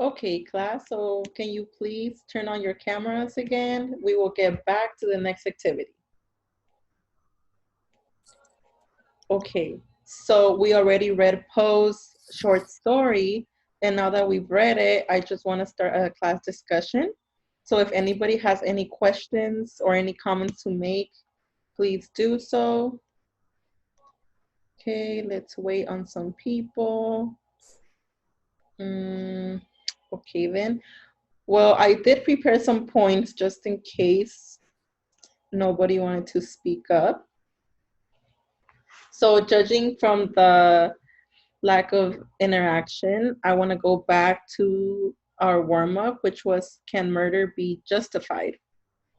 Okay, class, so can you please turn on your cameras again? We will get back to the next activity. Okay, so we already read Poe's short story, and now that we've read it, I just want to start a class discussion. So if anybody has any questions or any comments to make, please do so. Okay, let's wait on some people. Okay then. Well, I did prepare some points just in case nobody wanted to speak up. So judging from the lack of interaction, I want to go back to our warm-up, which was, can murder be justified?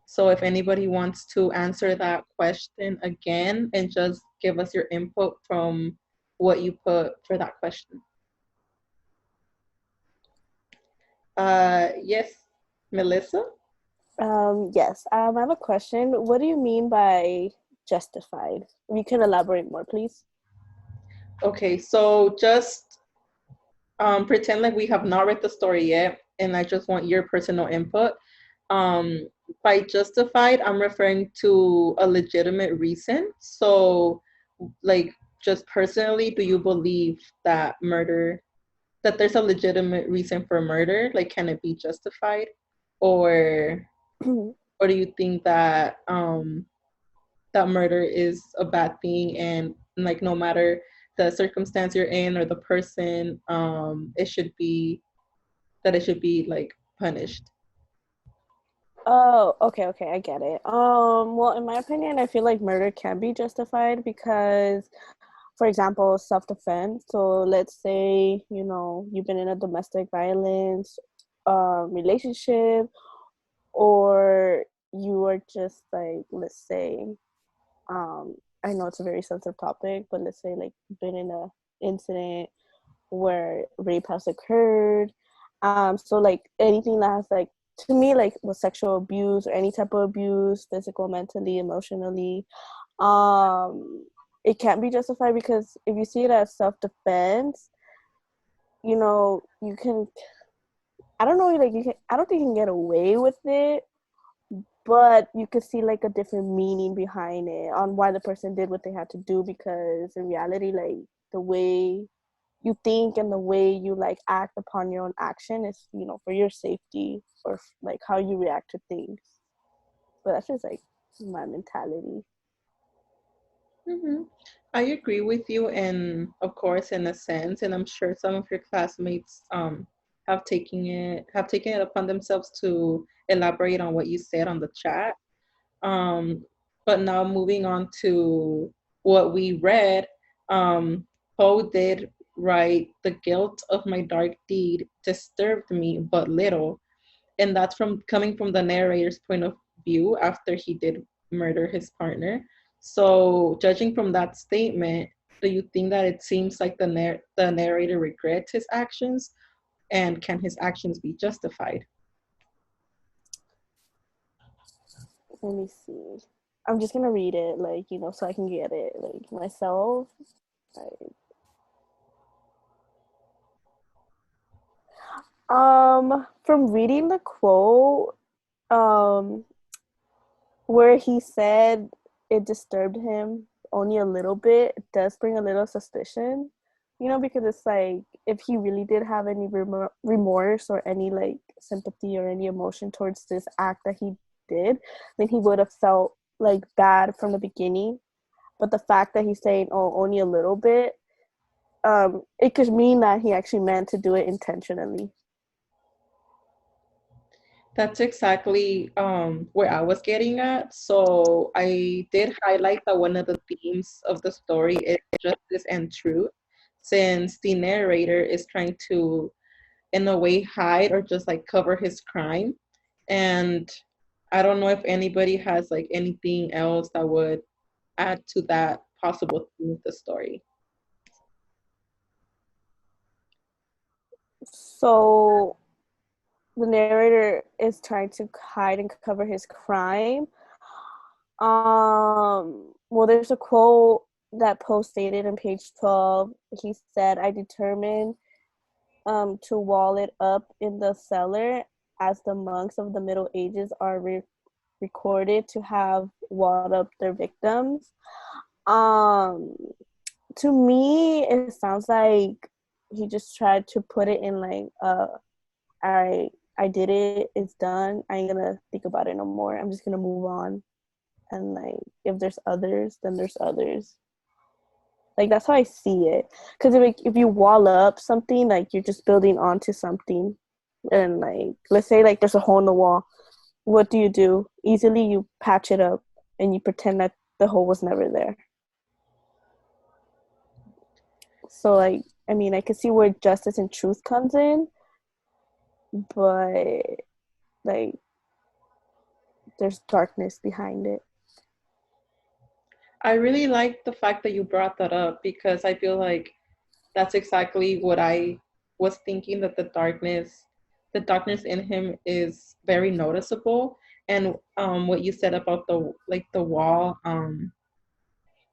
So if anybody wants to answer that question again and just give us your input from what you put for that question. Yes, Melissa? Yes. I have a question. What do you mean by justified? If you can elaborate more, please. Okay, so just pretend like we have not read the story yet, and I just want your personal input. Um, by justified, I'm referring to a legitimate reason. So, like, just personally, do you believe that that there's a legitimate reason for murder? Like, can it be justified? Or, or do you think that that murder is a bad thing, and like no matter the circumstance you're in or the person, it should be like punished? Oh, okay, I get it. Well, in my opinion, I feel like murder can be justified because, for example, self-defense. So let's say, you've been in a domestic violence relationship, or you are just like, let's say, I know it's a very sensitive topic, but let's say like you've been in a incident where rape has occurred. So like anything that has like, to me, like with sexual abuse or any type of abuse, physical, mentally, emotionally, um, it can't be justified because if you see it as self-defense, you can, I don't know, like I don't think you can get away with it, but you could see like a different meaning behind it on why the person did what they had to do, because in reality, like the way you think and the way you like act upon your own action is, for your safety, or like how you react to things. But that's just like my mentality. Hmm. I agree with you, and of course, in a sense, and I'm sure some of your classmates have taken it upon themselves to elaborate on what you said on the chat. Um, but now moving on to what we read, Poe did write, "The guilt of my dark deed disturbed me but little," and that's from coming from the narrator's point of view after he did murder his partner. So judging from that statement, do you think that it seems like the narrator regrets his actions, and can his actions be justified? Let me see. I'm just gonna read it, like, so I can get it, like, myself. Like, from reading the quote, um, where he said it disturbed him only a little bit, it does bring a little suspicion, because it's like, if he really did have any remorse or any like sympathy or any emotion towards this act that he did, then he would have felt like bad from the beginning. But the fact that he's saying, oh, only a little bit, it could mean that he actually meant to do it intentionally. That's exactly where I was getting at. So I did highlight that one of the themes of the story is justice and truth, since the narrator is trying to, in a way, hide or just like cover his crime. And I don't know if anybody has like anything else that would add to that possible theme of the story. So the narrator is trying to hide and cover his crime. Well, there's a quote that Poe stated on page 12. He said, I determined to wall it up in the cellar, as the monks of the Middle Ages are recorded to have walled up their victims. Um, to me, it sounds like he just tried to put it in like, I did it, it's done. I ain't gonna think about it no more. I'm just gonna move on. And like, if there's others, then there's others. Like that's how I see it. Because if you wall up something, like you're just building onto something, and like let's say like there's a hole in the wall, what do? Easily you patch it up and you pretend that the hole was never there. So like, I mean, I could see where justice and truth comes in, but like there's darkness behind it. I really like the fact that you brought that up because I feel like that's exactly what I was thinking, that the darkness in him is very noticeable. And what you said about the wall,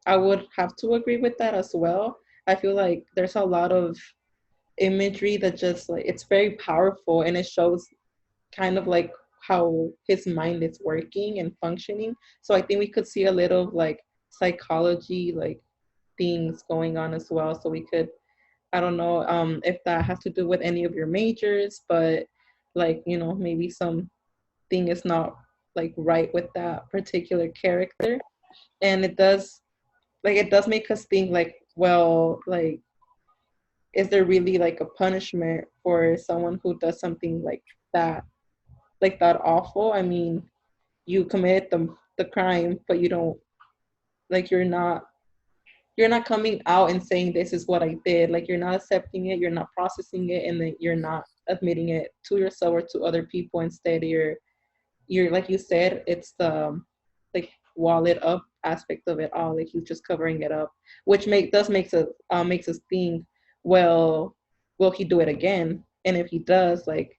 I would have to agree with that as well. I feel like there's a lot of imagery that just like it's very powerful, and it shows kind of like how his mind is working and functioning. So I think we could see a little of like psychology, like things going on as well. So we could, I don't know if that has to do with any of your majors, but like, maybe something is not like right with that particular character. And it does make us think like, well, like, is there really like a punishment for someone who does something that that awful? I mean, you committed the crime, but you don't, like, you're not coming out and saying this is what I did. Like, you're not accepting it, you're not processing it, and then you're not admitting it to yourself or to other people. Instead, you're like you said, it's the like wallet up aspect of it all. Like, he's just covering it up, which makes us think, well, will he do it again? And if he does, like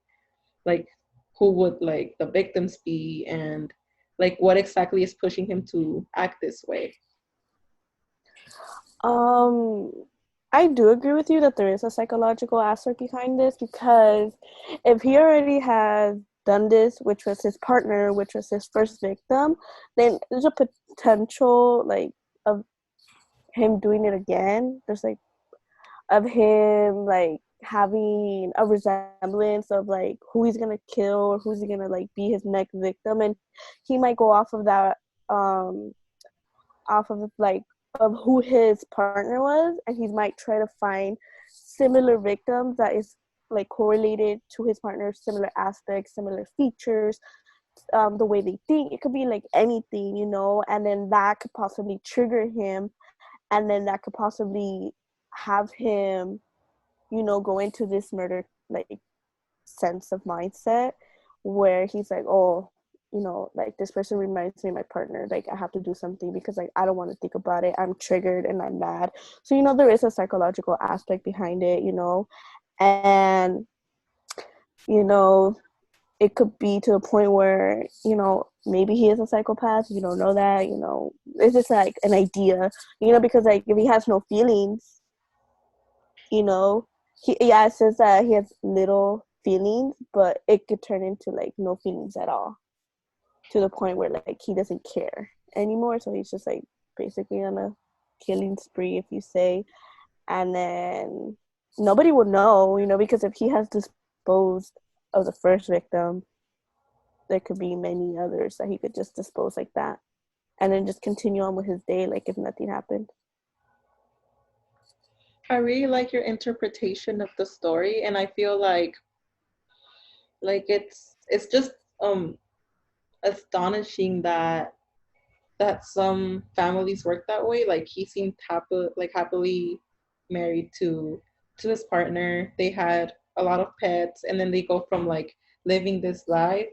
who would like the victims be, and like what exactly is pushing him to act this way? Um, I do agree with you that there is a psychological aspect behind this, because if he already has done this, which was his partner, which was his first victim, then there's a potential like of him doing it again. There's like of him like having a resemblance of like who he's gonna kill or who's gonna like be his next victim, and he might go off of that, off of like of who his partner was, and he might try to find similar victims that is like correlated to his partner, similar aspects, similar features, the way they think. It could be like anything, and then that could possibly trigger him, and then that could possibly have him, go into this murder like sense of mindset where he's like, oh, like this person reminds me of my partner. Like I have to do something because like I don't want to think about it. I'm triggered and I'm mad. So there is a psychological aspect behind it, and you know it could be to a point where maybe he is a psychopath. You don't know that. It's just like an idea. Because like if he has no feelings, you know it says that he has little feelings, but it could turn into like no feelings at all, to the point where like he doesn't care anymore. So he's just like basically on a killing spree, if you say. And then nobody would know, because if he has disposed of the first victim, there could be many others that he could just dispose like that, and then just continue on with his day like if nothing happened. I really like your interpretation of the story, and I feel like it's just astonishing that some families work that way. Like, he seemed happily married to his partner. They had a lot of pets, and then they go from like living this life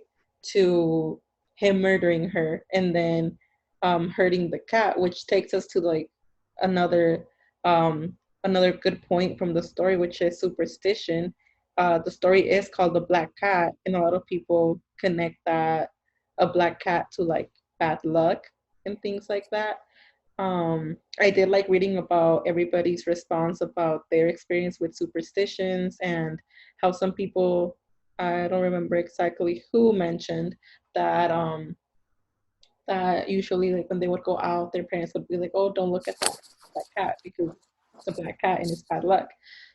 to him murdering her, and then hurting the cat, which takes us to like another um, another good point from the story, which is superstition. The story is called the Black Cat, and a lot of people connect that a black cat to like bad luck and things like that. I did like reading about everybody's response about their experience with superstitions and how some people, I don't remember exactly who mentioned that that usually like when they would go out, their parents would be like, "Oh, don't look at that cat because it's a black cat and it's bad luck."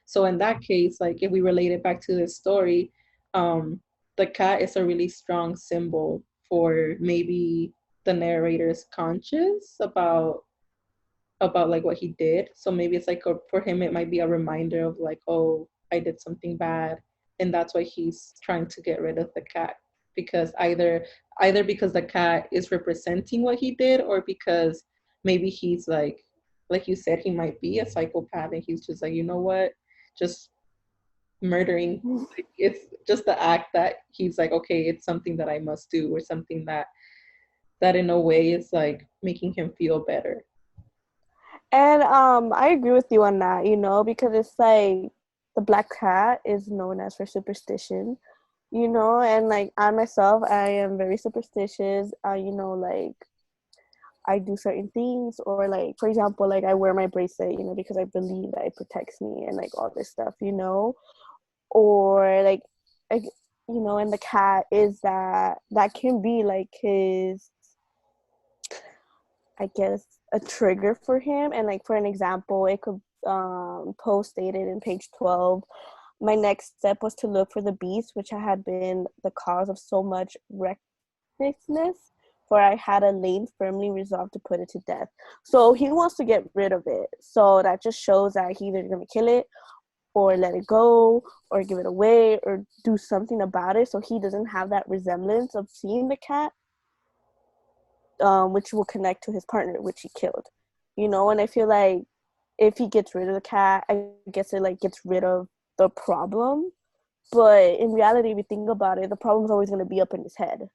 So in that case, like if we relate it back to this story, um, the cat is a really strong symbol for maybe the narrator's conscious about like what he did. So maybe it's like for him, it might be a reminder of like, oh, I did something bad, and that's why he's trying to get rid of the cat because either because the cat is representing what he did, or because maybe he's like you said, he might be a psychopath, and he's just like, you know what, just murdering. Like, it's just the act that he's like, okay, it's something that I must do, or something that in a way is like making him feel better. And I agree with you on that, you know, because it's like the black cat is known as for superstition, you know, and like I myself, I am very superstitious. You know, like I do certain things, or like for example, like I wear my bracelet, you know, because I believe that it protects me and like all this stuff, you know, or like you know, and the cat is that can be like his, I guess, a trigger for him. And like for an example, it could post stated in page 12. My next step was to look for the beast, which had been the cause of so much recklessness, for I had a lane firmly resolved to put it to death. So he wants to get rid of it. So that just shows that he's either gonna kill it or let it go or give it away or do something about it, so he doesn't have that resemblance of seeing the cat, which will connect to his partner, which he killed. You know, and I feel like if he gets rid of the cat, I guess it like gets rid of the problem. But in reality, if you think about it, the problem's always gonna be up in his head.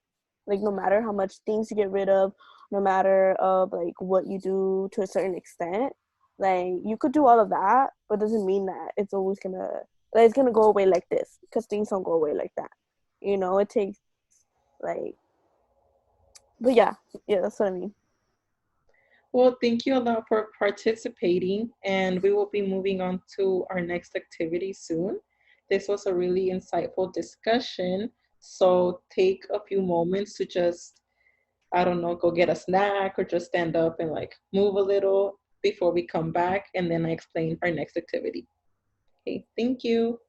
Like no matter how much things you get rid of, no matter of like what you do to a certain extent, like you could do all of that, but doesn't mean that it's always gonna like it's gonna go away like this, because things don't go away like that. You know, it takes like, but yeah, yeah, that's what I mean. Well, thank you a lot for participating, and we will be moving on to our next activity soon. This was a really insightful discussion. So take a few moments to just, I don't know, go get a snack or just stand up and like move a little before we come back, and then I explain our next activity. Okay, thank you.